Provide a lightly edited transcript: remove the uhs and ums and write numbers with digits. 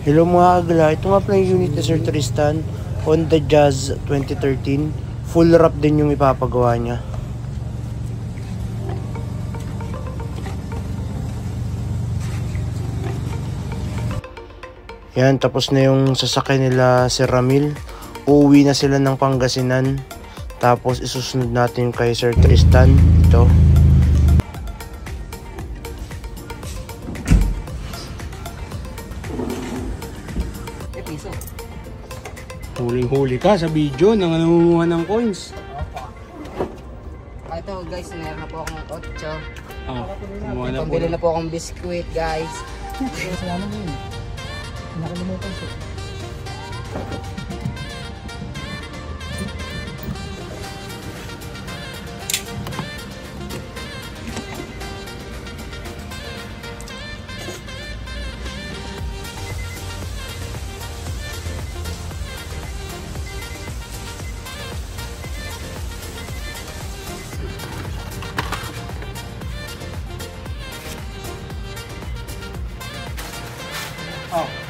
Hello mga kagala, ito nga pala yung unit ni Sir Tristan, Honda Jazz 2013. Full wrap din yung ipapagawa niya. Yan, tapos na yung sasakyan nila Sir Ramil. Uuwi na sila ng Pangasinan. Tapos isusunod natin yung kay Sir Tristan. Ito. Huling-huli ka sa video nang nangunguha ng coins. Ito guys, meron na po akong 8. Kumuha na po. Pambili na po akong biskuit guys. Salamat yun. Nakalimutan siya. Oh.